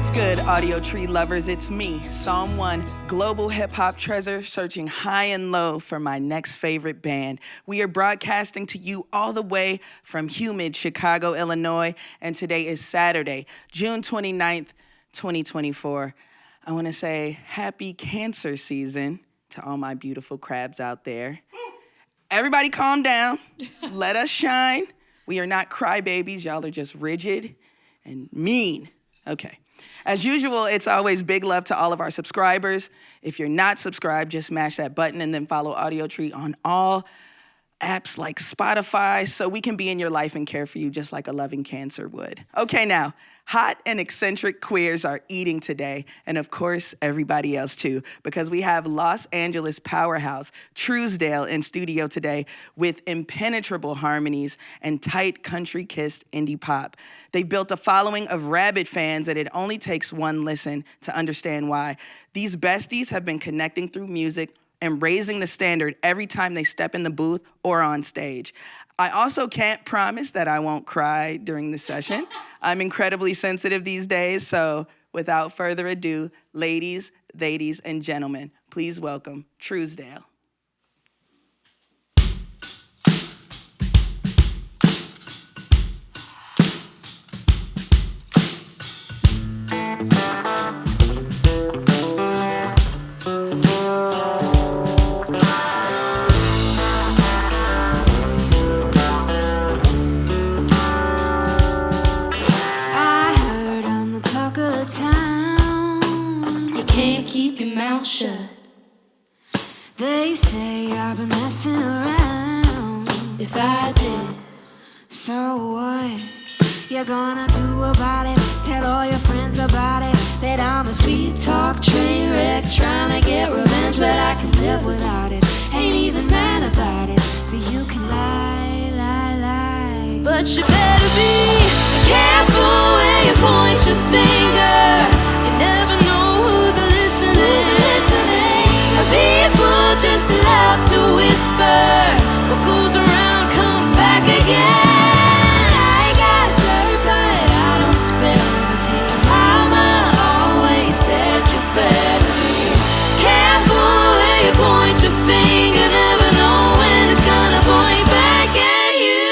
What's good, Audiotree lovers? It's me, Psalm 1, global hip-hop treasure, searching high and low for my next favorite band. We are broadcasting to you all the way from humid Chicago, Illinois, and today is Saturday, June 29th, 2024. I want to say happy Cancer season to all my beautiful crabs out there. Everybody calm down. Let us shine. We are not crybabies. Y'all are just rigid and mean. Okay. As usual, it's always big love to all of our subscribers. If you're not subscribed, just smash that button and then follow Audiotree on all apps like Spotify so we can be in your life and care for you just like a loving cancer would. Okay, now, hot and eccentric queers are eating today, and of course, everybody else too, because we have Los Angeles powerhouse Trousdale in studio today with impenetrable harmonies and tight country-kissed indie pop. They've built a following of rabid fans that it only takes one listen to understand why. These besties have been connecting through music and raising the standard every time they step in the booth or on stage. I also can't promise that I won't cry during the session. I'm incredibly sensitive these days, so without further ado, ladies, and gentlemen, please welcome Trousdale. Shut. They say I've been messing around. If I did, so what? You gonna do about it? Tell all your friends about it. That I'm a sweet talk train wreck trying to get revenge, but I can live without it. Ain't even mad about it. So you can lie, but you better be careful where you point your finger. You never know who's listening. People just love to whisper. What goes around comes back again. I got dirt, but I don't spill the tea. Mama always said you better be careful where you point your finger. Never know when it's gonna point back at you.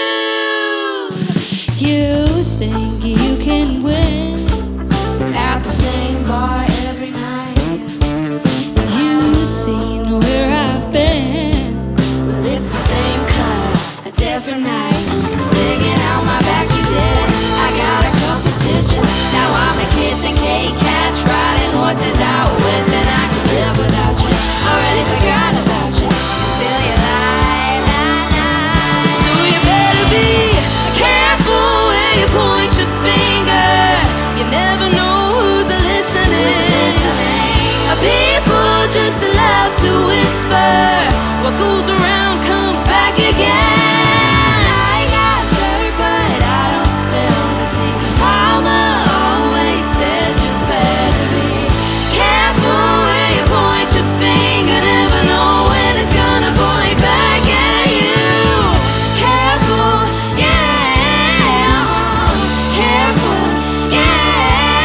You think you can win at the same bar every night. Seen where I've been. Well, it's the same cut, a different night. Sticking out my back, you did it. I got a couple stitches. Now I'm a kissing Kate Cats, riding horses out west, and I can live without you. Already forgot about you until you lie. So you better be careful where you point your finger. You never know who's listening. People just love to whisper. What goes around comes back again. I got dirt, but I don't spill the tea. Mama always said you better be careful where you point your finger. Never know when it's gonna point back at you. Careful, yeah. Careful, yeah.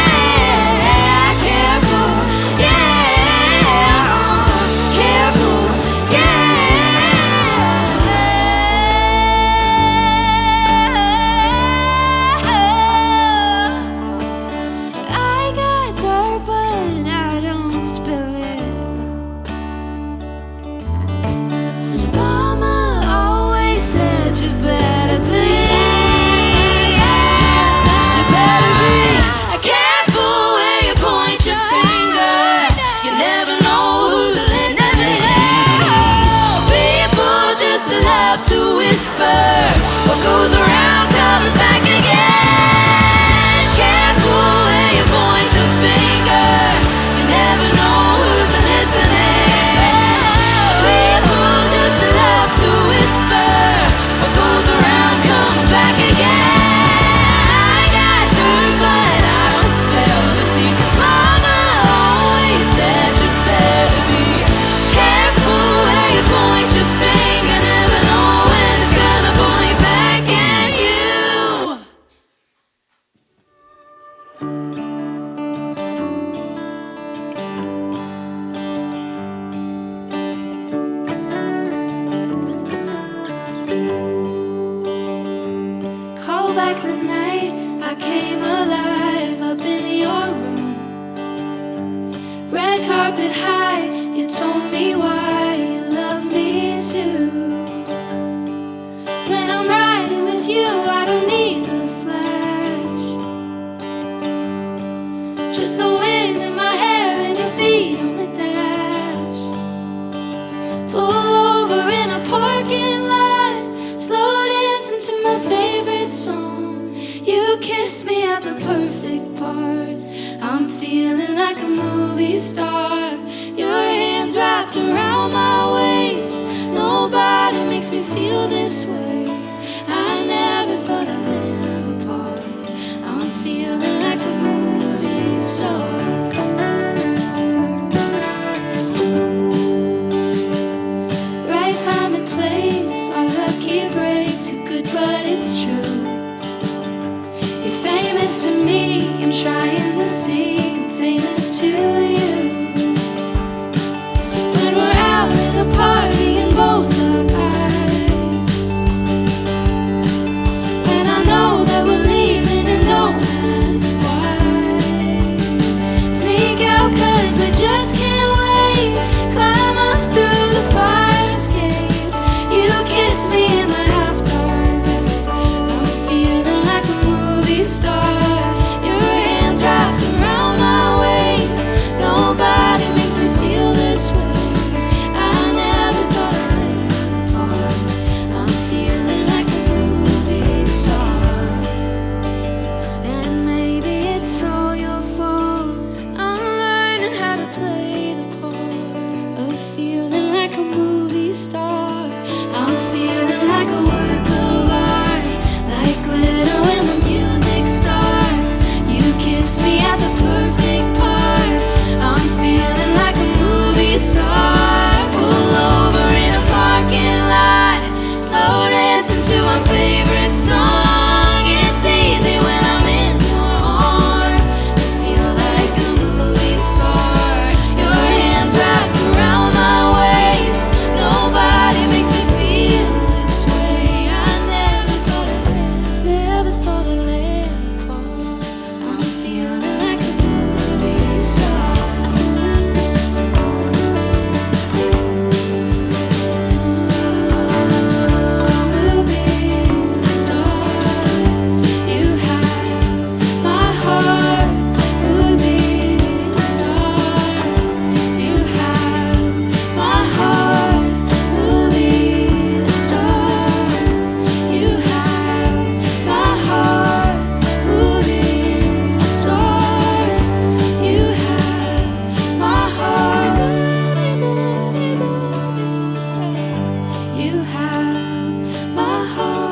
Careful, yeah. back the night I came alive up in your room. Red carpet high, you told me why you love me too. When I'm riding with you, I don't need the flash. Just the wind in my hair and your feet on the dash. Pull over in a parking lot, slow dancing to my favorite song. You kiss me at the perfect part. I'm feeling like a movie star. Your hands wrapped around my waist. Nobody makes me feel this way. I never thought I'd land the part. I'm feeling like a movie star. Right time and place, our lucky break. Too good but it's true. You're famous to me, I'm trying to see I'm famous to you. When we're out at a party and both look eyes, when I know that we're leaving and don't ask why. Sneak out cause we just can't wait. Climb up through the fire escape. You kiss me in the half dark. I'm feeling like a movie star. Your hands wrapped around my waist. Nobody makes me feel this way. I never thought I'd land the part. I'm feeling like a movie star. And maybe it's all your fault. I'm learning how to play the part of feeling like a movie star. I'm feeling like a work of art, like glitter when the music starts. You kiss me at the perfect part. I'm feeling like a movie star. Pull over in a parking lot, slow dancing to my favorite song. It's easy when I'm in your arms to feel like a movie star. Your hands wrapped around my waist. Nobody makes me feel this way. I never thought I'd land the part. I'm feeling like a movie star. Movie star. You have my heart. Movie star. You have my heart. Movie star. You have my heart. Movie star. You have my heart. Movie star. You have my heart.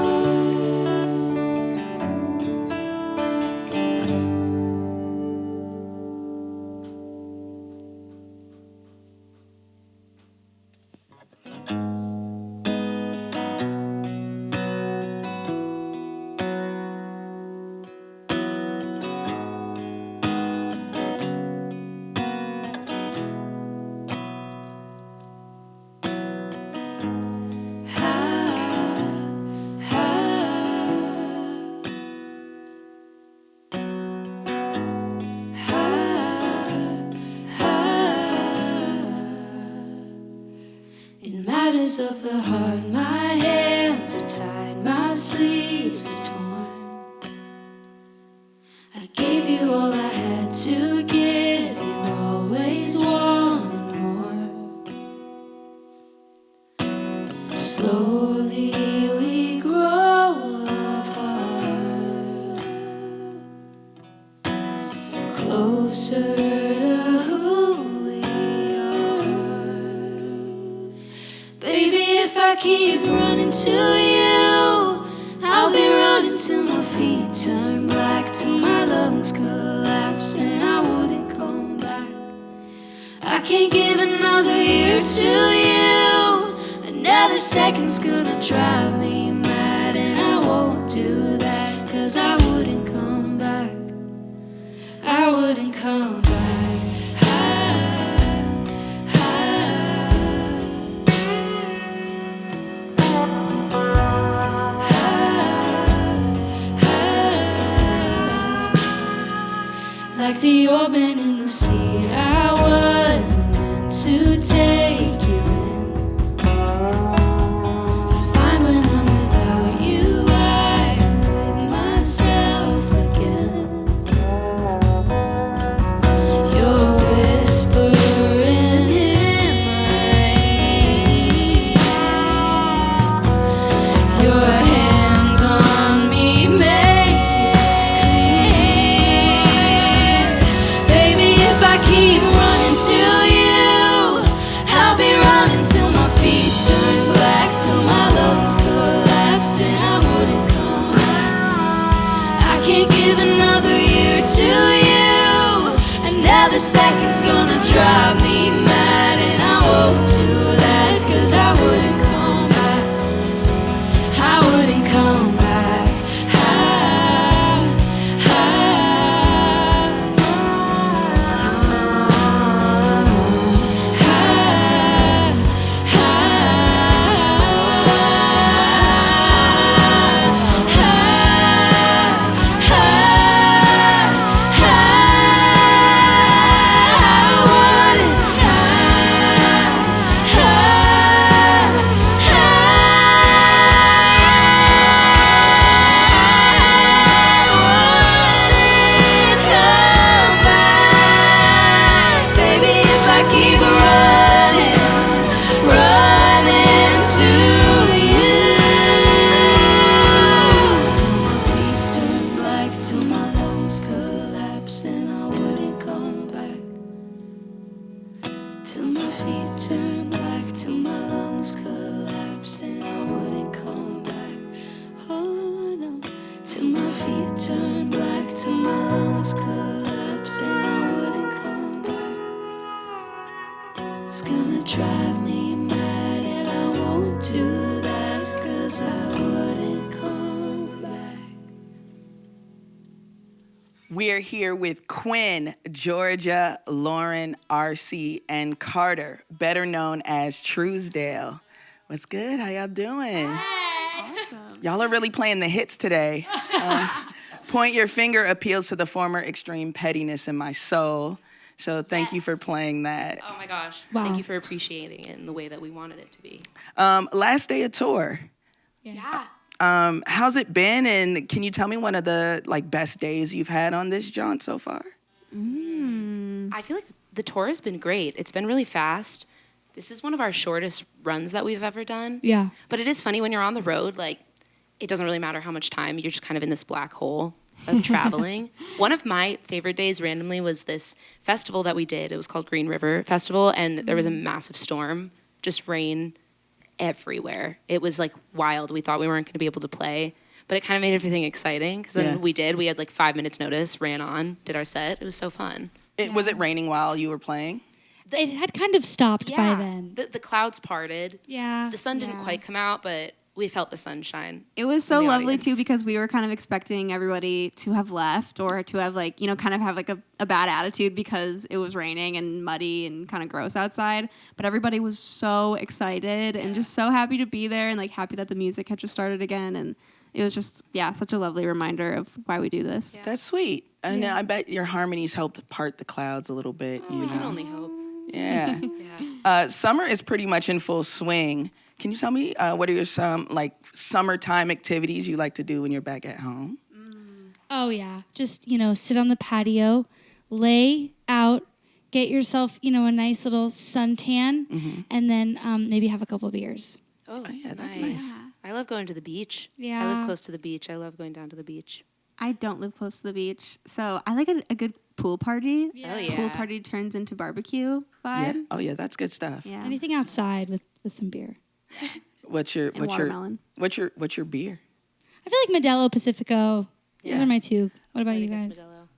In matters of the heart, my hands are tied, my sleeves are torn. I gave you all I had to give, you always wanted more. Slowly we grow apart, closer to who we are. Baby, if I keep running to you, I'll be running till my feet turn black, till my lungs collapse and I wouldn't come back. I can't give another year to you. Another second's gonna drive me mad, and I won't do that, 'cause I wouldn't come back. I wouldn't come back. like the old man in the sea. I wasn't meant to take you in. I find when I'm without you, I'm with myself again. You're whispering in my ear. Your hands on me make it clear. Baby, if I keep running to you, I'll be running till my feet turn black, till my lungs collapse and I wouldn't come back. I can't give another year to you. Another second's gonna drive me mad, and I won't do that, 'cause I wouldn't come back. I wouldn't come back. Till my feet turn black, till my lungs collapse and I wouldn't come back. Oh no. Till my feet turn black, till my lungs collapse and I wouldn't come back. It's gonna drive me mad and I won't do that, 'cause I wouldn't come back. We're here with Quinn, Georgia, Lauren, RC, and Carter, better known as Trousdale. What's good? How y'all doing? Awesome. Y'all are really playing the hits today. Point Your Finger appeals to the former extreme pettiness in my soul. So thank you for playing that. Oh my gosh. Wow. Thank you for appreciating it in the way that we wanted it to be. Last day of tour. Yeah. How's it been? And can you tell me one of the best days you've had on this jaunt so far? I feel like the tour has been great. It's been really fast. This is one of our shortest runs that we've ever done. Yeah. But it is funny when you're on the road, it doesn't really matter how much time, you're just kind of in this black hole of traveling. One of my favorite days randomly was this festival that we did. It was called Green River Festival, and there was a massive storm, just rain everywhere. It was wild. We thought we weren't going to be able to play, but it kind of made everything exciting, because then we did. We had 5 minutes notice, ran on, did our set. It was so fun. Was it raining while you were playing? It had kind of stopped by then. The clouds parted. Yeah. The sun didn't quite come out, but we felt the sunshine. It was so in the lovely audience. too, because we were kind of expecting everybody to have left or to have kind of have a bad attitude because it was raining and muddy and kind of gross outside. But everybody was so excited and just so happy to be there and happy that the music had just started again. And it was just, such a lovely reminder of why we do this. Yeah. That's sweet. And I bet your harmonies helped part the clouds a little bit. We can only hope. Yeah. Yeah. Summer is pretty much in full swing. Can you tell me what are your summertime activities you like to do when you're back at home? Oh, yeah. Just, sit on the patio, lay out, get yourself, a nice little suntan, and then maybe have a couple of beers. Oh, yeah, that's nice. nice. I love going to the beach. Yeah. I live close to the beach. I love going down to the beach. I don't live close to the beach, so I like a good pool party. Yeah. Oh, yeah. Pool party turns into barbecue vibe. Yeah. Oh yeah, that's good stuff. Yeah. Anything outside with some beer. What's your watermelon. what's your beer? I feel like Modelo, Pacifico. Those Yeah. are my two. What about I you guess guys? Modelo.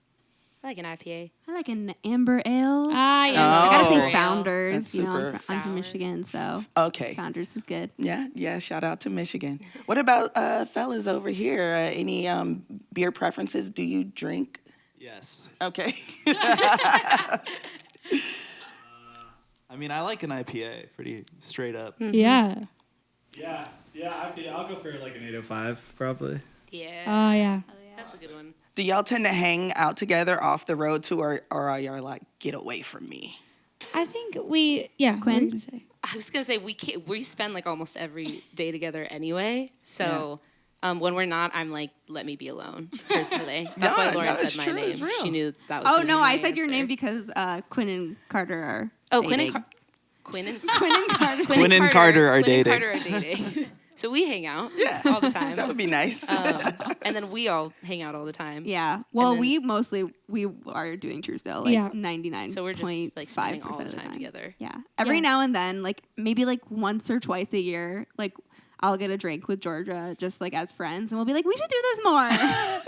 I like an IPA. I like an amber ale. Ah, yeah. I gotta Oh. say Ale. Founders. That's I'm super from sour. Michigan, so Okay. Founders is good. Yeah. Shout out to Michigan. What about fellas over here? Any beer preferences? Do you drink? Yes. Okay. I mean, I like an IPA, pretty straight up. Yeah. Yeah, I'll go for an 805 probably. Yeah. Oh, yeah. That's a good one. Do y'all tend to hang out together off the road too, or are y'all like, get away from me? I think we, yeah. Quinn? What were you gonna say? I was gonna say we spend like almost every day together anyway. So when we're not, I'm like, let me be alone. Personally, that's why Lauren it's said my true, name. it's real. She knew that was. Oh gonna no, be my I said your answer. name because Quinn and Carter are. Oh, dating. Quinn and Quinn and Carter. Quinn and Carter are Quinn and dating. Carter are dating. So we hang out Yeah. all the time. That would be nice. And then we all hang out all the time. Yeah. Well, then- we are doing Truesdale like Yeah. 99. So we're just like spending all the of the time together. Yeah. Every Yeah. now and then, like maybe like once or twice a year, like I'll get a drink with Georgia just like as friends, and we'll be like, we should do this more.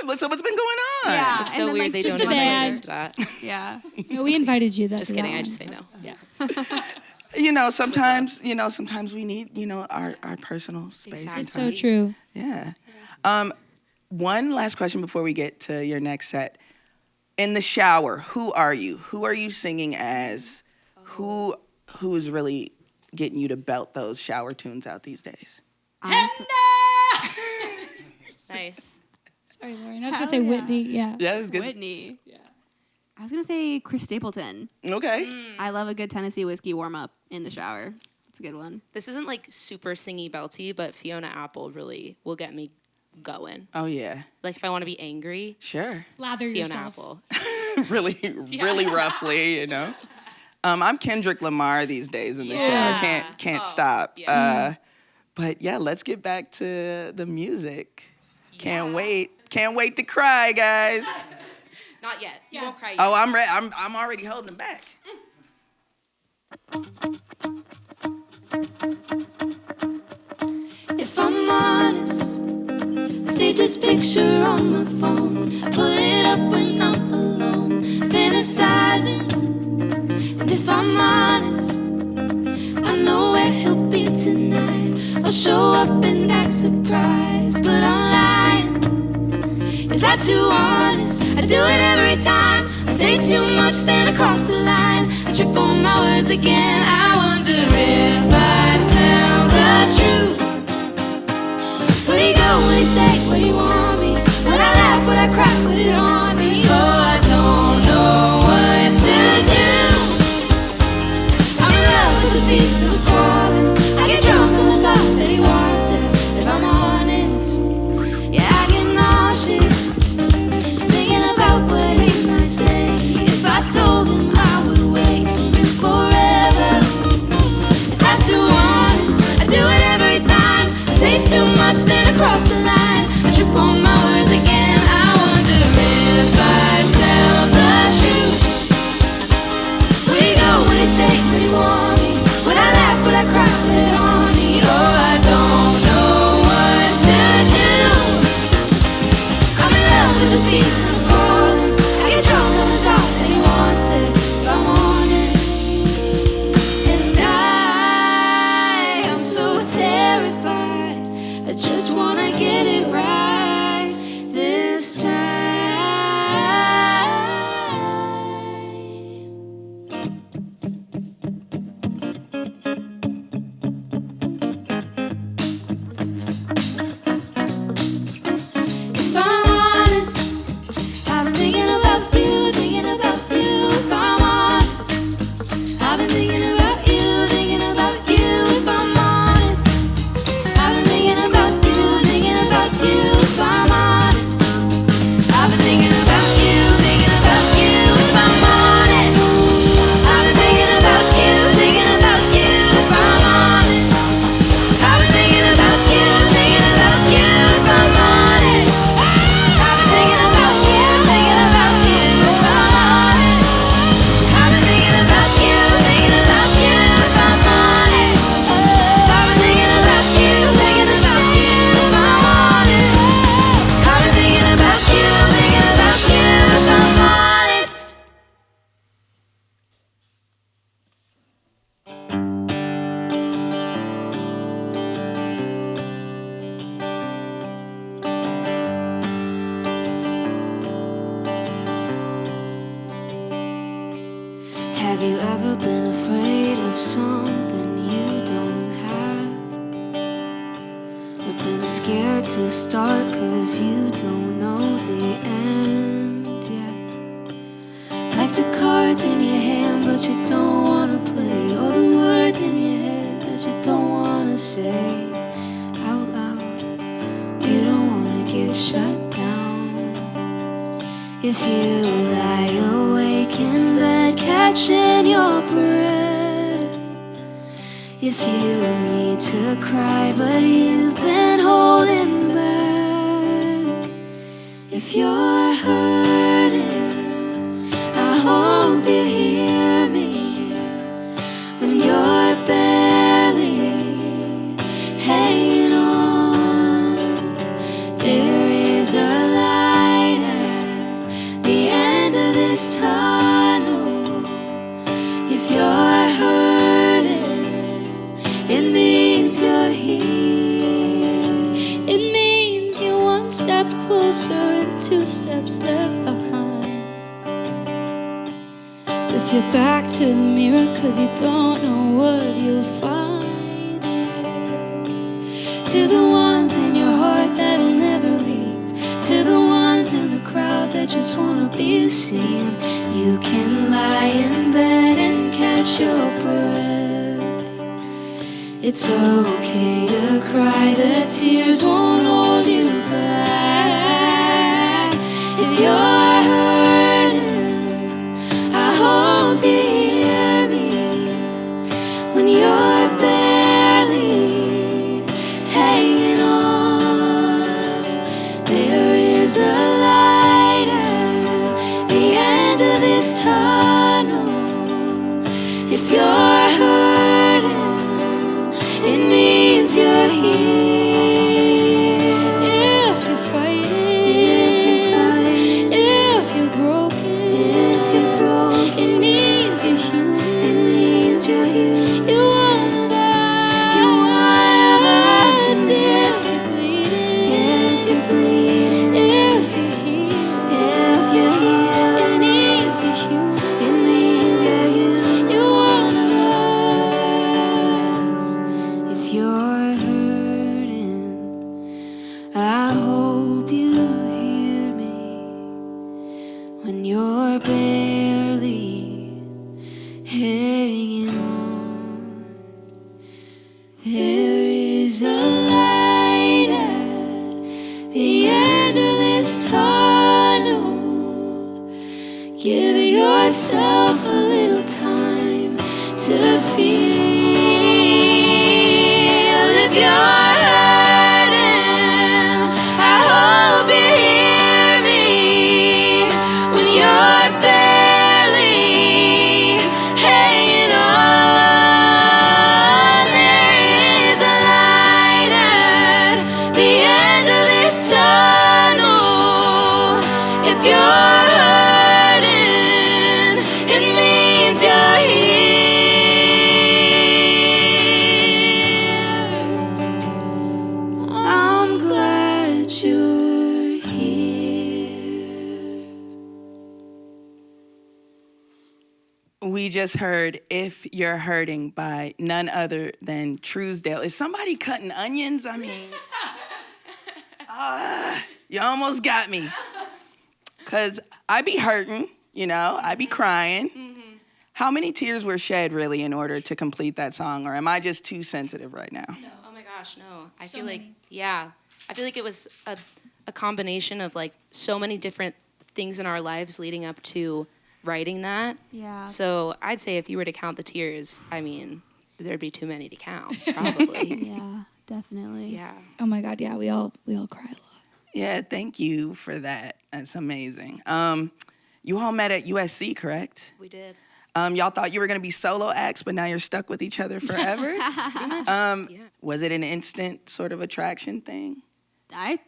What's been going on? Yeah. It's and so then, weird like, they just don't a invite bad- me to that. Yeah. No, we invited you. Just kidding. I just say no. Yeah. Sometimes we need, our personal space. Exactly. It's so true. Yeah. One last question before we get to your next set. In the shower, who are you? Who are you singing as? Who is really getting you to belt those shower tunes out these days? Honestly- Nice. Sorry, Lauren. I was gonna say Whitney. Yeah. Yeah, that's good. Whitney. Yeah. I was gonna say Chris Stapleton. Okay. I love a good Tennessee whiskey warm up in the shower. It's a good one. This isn't like super singy belty, but Fiona Apple really will get me going. Oh yeah. Like if I want to be angry, Sure. Lather Fiona yourself. Apple. really roughly. I'm Kendrick Lamar these days in the Yeah. shower. Can't stop. yeah. But yeah, let's get back to the music. Can't wait to cry, guys. Not yet. You won't cry yet. Oh, I'm ready. I'm already holding them back. If I'm honest, I saved this picture on my phone. I pull it up when I'm alone, fantasizing. And if I'm honest, I know where he'll be tonight. I'll show up and act surprised, but I'm lying. Is that too honest? I do it every time. I say too much, then I cross the line. I trip on my words again. I wonder if I tell the truth. Would he go? Would he stay? Would he want me? Would I laugh? Would I cry? Would it haunt me? Oh, I don't know what to do. I'm in love with the feeling of falling. I get drunk on the thought that he wants it. If I'm honest, yeah, I get nauseous thinking about what he might say. If I told him I would wait for him forever. Is that too honest? I do it every time. I say too much, then I cross the line. I trip on my words again. I wonder if I tell the truth. Would he go? Would he stay? Would he want me? Would I laugh? Would I cry? Would it haunt me? Oh, I don't know what to do. I'm in love with the feeling of falling. I get drunk on the thought that he wants it. If I'm honest, and I'm so terrified. I just wanna get it right this time. If I'm honest, I've been thinking about you, thinking about you. If I'm honest, I've been thinking about you, thinking about you. If I'm honest, I've been thinking about you, thinking about you. If I'm honest, I've been thinking about you, thinking about you. If I'm honest, I've been thinking about you, thinking about you. If I'm honest, I've been thinking about you, thinking about you. If I'm honest, I've been thinking about you, thinking about you. If I'm honest, I've been thinking about you, thinking about you. If I'm honest, I've been thinking about you, thinking about you. If I'm honest, I've been thinking about you, thinking about you. If I'm honest. Have you ever been afraid of something you don't have? Or been scared to start 'cause you don't know the end? but you don't wanna play. All the words in your head that you don't wanna say out loud. You don't wanna get shut down. If you lie awake in bed, catching your breath. If you need to cry, but you've been holding back. If you're hurting, I hope you hear me when you're barely hanging on. There is a light at the end of this tunnel. If you're hurting, it means you're here. It means you're one step closer and two steps left behind. With your back to the mirror, 'cause you don't know what you'll find. To the ones in your heart that'll never leave, to the ones in the crowd that just wanna be seen, you can lie in bed and catch your breath. It's okay to cry, the tears won't hold you back. If you're hurting, I hope you hear me when you're barely hanging on. There is a light at the end of this tunnel. If you're hurting, it means you're here. If you're fighting, if you're broken, it means you're human. It means you're human. You're one of us. You're one of us. If you're bleeding, If you're bleeding, if you're healed, if you're healed, it means you're human. it means you're human. You're one of us. If you're hurting, I hope you hear me when you're barely hanging on. There is a light at the end of this tunnel. Give yourself a little time to feel. If you're hurting, I hope you hear me when you're barely hanging on. There is a light at the end of this tunnel. If you're hurting, it means you're here. I'm glad you're here. We just heard If You're Hurting by none other than Trousdale. Is somebody cutting onions? I mean, you almost got me. Because I be hurting, you know, I be crying. How many tears were shed really in order to complete that song? Or am I just too sensitive right now? Oh my gosh, no. I So feel like, many. yeah. I feel like it was a combination of like so many different things in our lives leading up to writing that. Yeah. So I'd say if you were to count the tears, I mean, there'd be too many to count, probably. Yeah, definitely. Yeah. Oh my God, yeah, we all cry a lot. Yeah, thank you for that. That's amazing. You all met at USC, correct? We did. Y'all thought you were going to be solo acts, but now you're stuck with each other forever? Yeah. Was it an instant sort of attraction thing?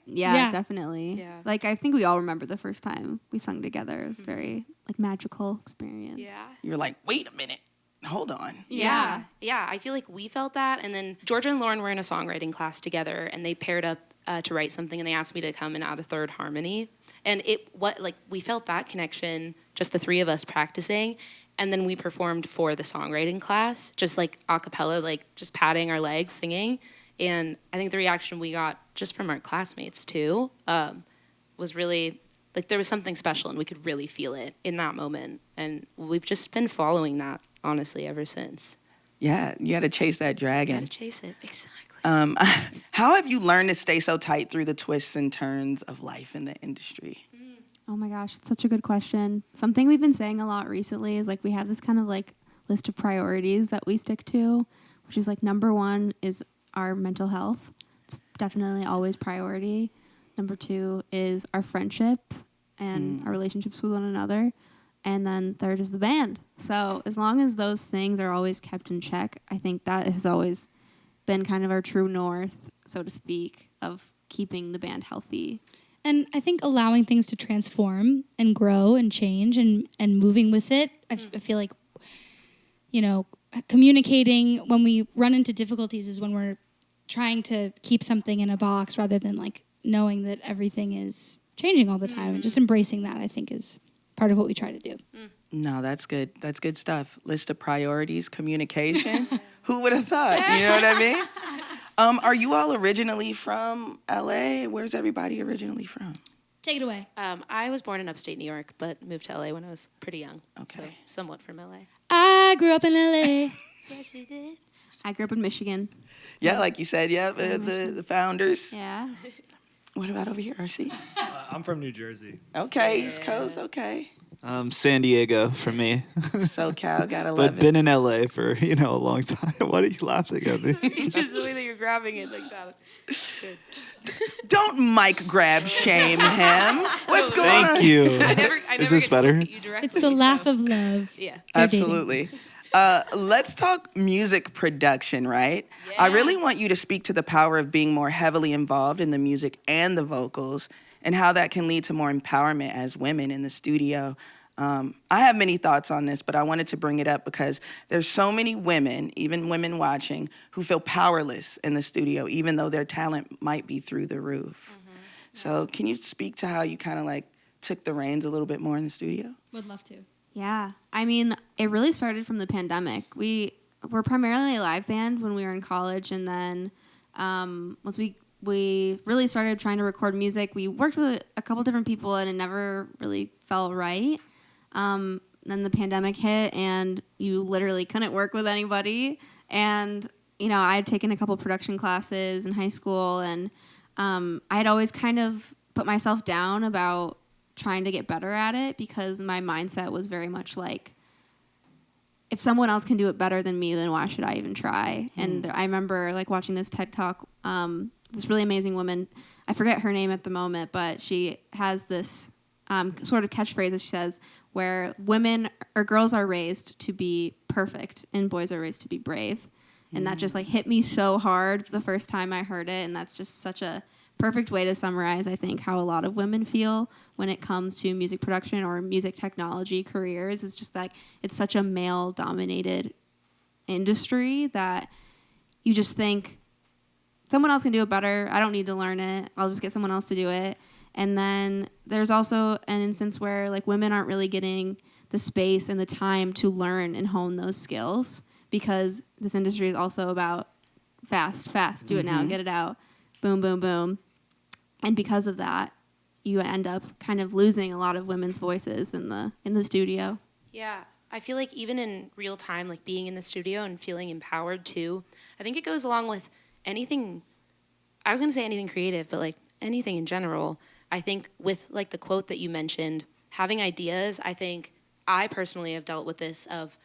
Yeah, definitely. Yeah. Like I think we all remember the first time we sung together. It was very like magical experience. Yeah. You were like, wait a minute, hold on. Yeah. Yeah. I feel like we felt that. And then Georgia and Lauren were in a songwriting class together and they paired up to write something and they asked me to come and add a third harmony. And we felt that connection, just the three of us practicing. And then we performed for the songwriting class, just like a cappella, like just patting our legs, singing. And I think the reaction we got just from our classmates too was really like there was something special and we could really feel it in that moment. And we've just been following that, honestly, ever since. Yeah, you got to chase that dragon. Gotta chase it, exactly. How have you learned to stay so tight through the twists and turns of life in the industry? Oh my gosh, it's such a good question. Something we've been saying a lot recently is like we have this kind of like list of priorities that we stick to, which is like number 1 is our mental health. It's definitely always priority. Number 2 is our friendships and our relationships with one another. And then third is the band. So as long as those things are always kept in check, I think that has always been kind of our true north, so to speak, of keeping the band healthy. And I think allowing things to transform and grow and change and moving with it. I feel like, you know, communicating when we run into difficulties is when we're trying to keep something in a box rather than like knowing that everything is changing all the time. And just embracing that, I think, is part of what we try to do. No, that's good. That's good stuff. List of priorities, communication. Who would have thought? You know what I mean? Are you all originally from LA? Where's everybody originally from? Take it away. I was born in upstate New York, but moved to LA when I was pretty young. Okay. So somewhat from LA. I grew up in LA. Yes, you did. I grew up in Michigan. Yeah, like you said, yeah, the founders. Yeah. What about over here, RC? I'm from New Jersey. Okay, East Coast, okay. San Diego for me, SoCal, gotta but love been it. in LA for a long time. What are you laughing at me? It's just the way that you're grabbing it like that. Good. Don't mic grab shame him. What's going on? Thank you. I never Is this get to better? look at you directly, It's the laugh so- of love. Yeah. They're dating. Absolutely. Let's talk music production, right? I really want you to speak to the power of being more heavily involved in the music and the vocals and how that can lead to more empowerment as women in the studio. I have many thoughts on this, but I wanted to bring it up because there's so many women, even women watching, who feel powerless in the studio, even though their talent might be through the roof. So can you speak to how you kind of like took the reins a little bit more in the studio? Would love to. Yeah. I mean, it really started from the pandemic. We were primarily a live band when we were in college, and then once we really started trying to record music, we worked with a couple different people, and it never really felt right. Then the pandemic hit, and you literally couldn't work with anybody. And, you know, I had taken a couple production classes in high school, and I had always kind of put myself down about trying to get better at it because my mindset was very much like, if someone else can do it better than me, then why should I even try? And I remember like watching this TED Talk, this really amazing woman, I forget her name at the moment, but she has this sort of catchphrase that she says, where women or girls are raised to be perfect and boys are raised to be brave. And that just like hit me so hard the first time I heard it. And that's just such a perfect way to summarize, I think, how a lot of women feel when it comes to music production or music technology careers. It's just like it's such a male dominated industry that you just think someone else can do it better. I don't need to learn it. I'll just get someone else to do it. And then there's also an instance where like women aren't really getting the space and the time to learn and hone those skills because this industry is also about fast, do it now, get it out, boom, boom, boom. And because of that, you end up kind of losing a lot of women's voices in the studio. Yeah, I feel like even in real time, like being in the studio and feeling empowered too, I think it goes along with anything, I was going to say anything creative, but like anything in general. I think with like the quote that you mentioned, having ideas, I think I personally have dealt with this of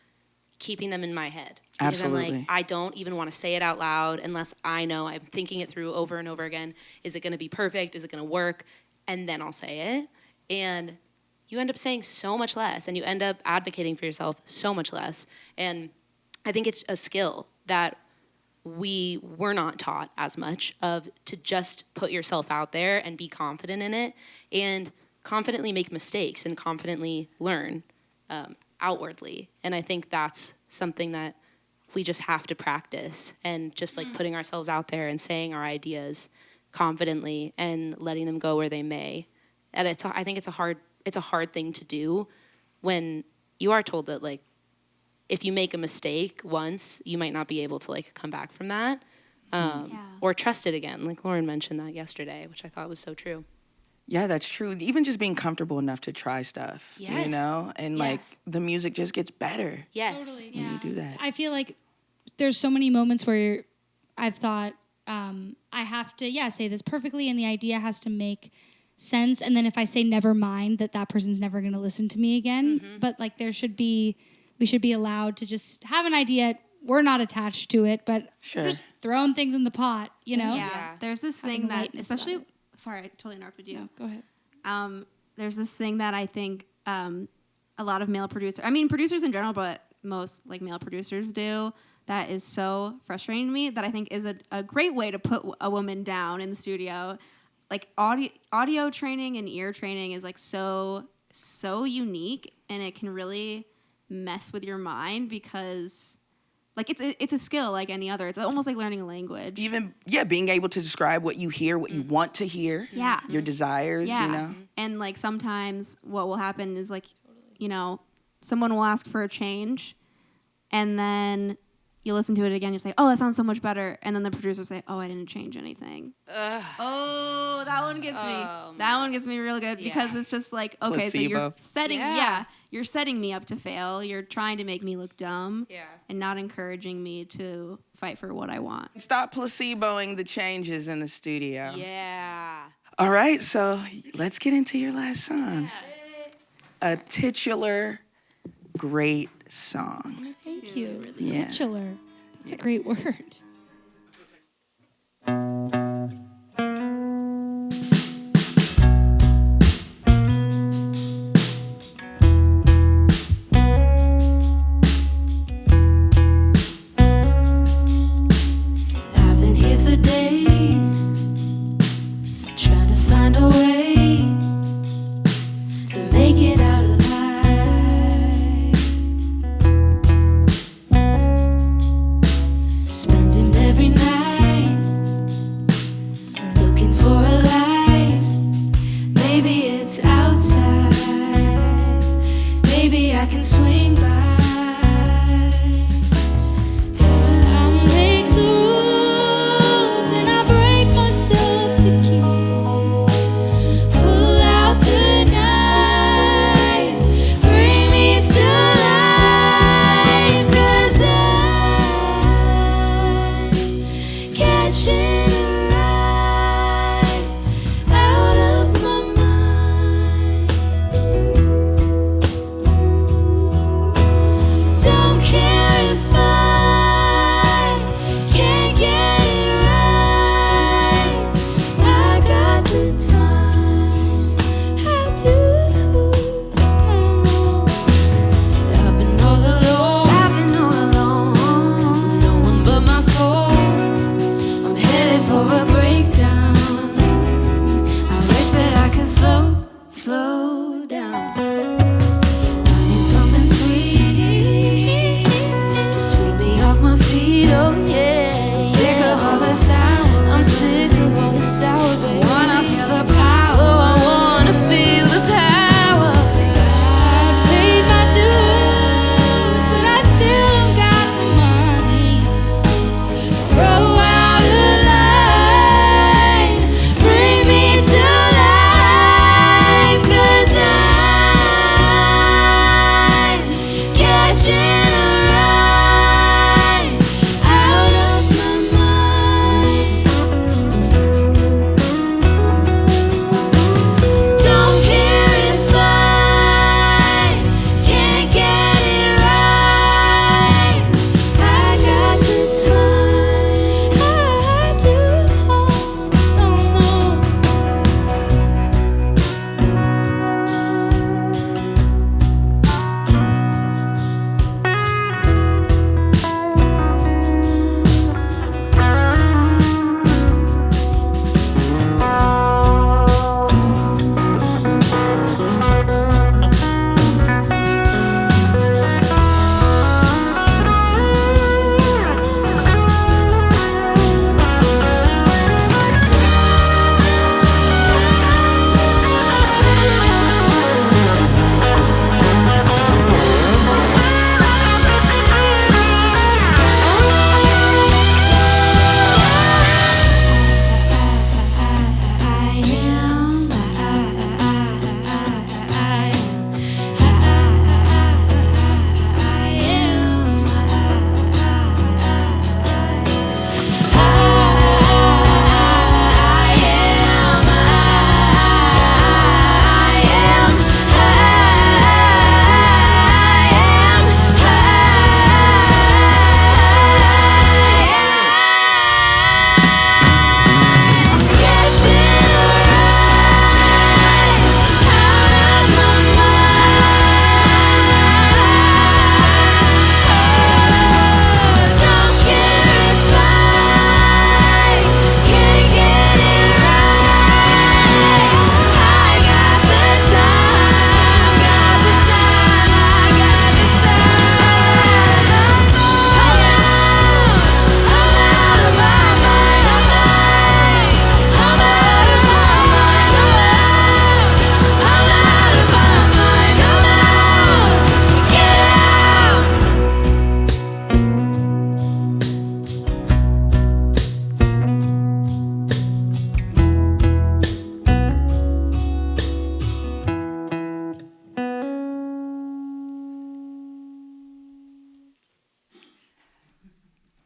keeping them in my head. Because Absolutely. I'm like, I don't even want to say it out loud unless I know I'm thinking it through over and over again. Is it going to be perfect? Is it going to work? And then I'll say it. And you end up saying so much less and you end up advocating for yourself so much less. And I think it's a skill that we were not taught as much of, to just put yourself out there and be confident in it and confidently make mistakes and confidently learn outwardly. And I think that's something that we just have to practice, and just like putting ourselves out there and saying our ideas confidently and letting them go where they may. And I think it's a hard thing to do when you are told that like if you make a mistake once, you might not be able to like come back from that or trust it again. Like Lauren mentioned that yesterday, which I thought was so true. Yeah, that's true. Even just being comfortable enough to try stuff, you Yes. know, and like Yes. the music just gets better Yes. Totally, when you do that. I feel like there's so many moments where I've thought I have to, say this perfectly, and the idea has to make sense. And then if I say never mind, that person's never going to listen to me again. But like we should be allowed to just have an idea. We're not attached to it, but Sure. we're just throwing things in the pot, you know? Yeah. There's this Having thing that, lightness about especially, it. sorry, I totally interrupted you. No, go ahead. There's this thing that I think a lot of male producers in general, but most like male producers do, that is so frustrating to me, that I think is a great way to put a woman down in the studio. Like audio training and ear training is like so unique, and it can really mess with your mind, because like it's a skill like any other. It's almost like learning a language. Even being able to describe what you hear, what you want to hear, Yeah. your desires, Yeah. you know. And like sometimes what will happen is like, you know, someone will ask for a change, and then you listen to it again, you say, oh, that sounds so much better. And then the producer will say, oh, I didn't change anything. Oh, that one gets me. That one gets me real good, because it's just like, okay, so you're Placebo. you're setting me up to fail. You're trying to make me look dumb, Yeah. and not encouraging me to fight for what I want. Stop placeboing the changes in the studio. Yeah. All right, so let's get into your last song. A titular great song. Thank you. Yeah. Titular. That's a great word. I've been here for days, trying to find a way to make it out alive. Spending every night looking for a light. Maybe it's outside, maybe I can swing by. I make the rules and I break myself to keep. Pull out the knife, bring me to life, 'cause I'm catching a ride out of my mind.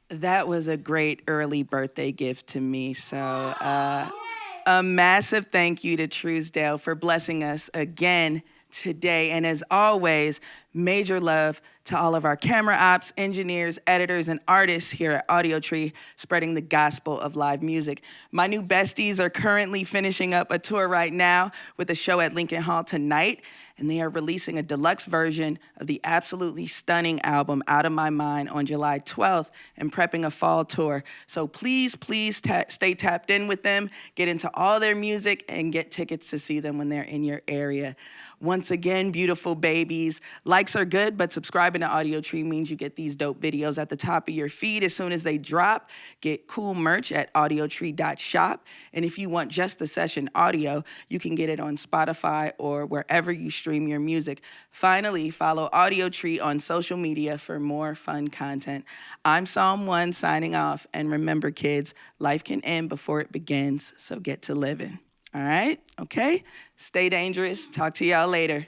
That was a great early birthday gift to me. So a massive thank you to Trousdale for blessing us again today. And as always, major love to all of our camera ops, engineers, editors, and artists here at Audiotree, spreading the gospel of live music. My new besties are currently finishing up a tour right now with a show at Lincoln Hall tonight, and they are releasing a deluxe version of the absolutely stunning album Out of My Mind on July 12th and prepping a fall tour. So please stay tapped in with them, get into all their music, and get tickets to see them when they're in your area. Once again, beautiful babies, likes are good, but subscribing to Audiotree means you get these dope videos at the top of your feed as soon as they drop. Get cool merch at audiotree.shop. And if you want just the session audio, you can get it on Spotify or wherever you stream your music. Finally, follow Audiotree on social media for more fun content. I'm Psalm 1 signing off. And remember, kids, life can end before it begins, so get to living. All right? Okay? Stay dangerous. Talk to y'all later.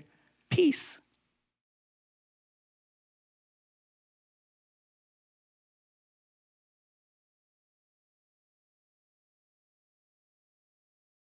Peace.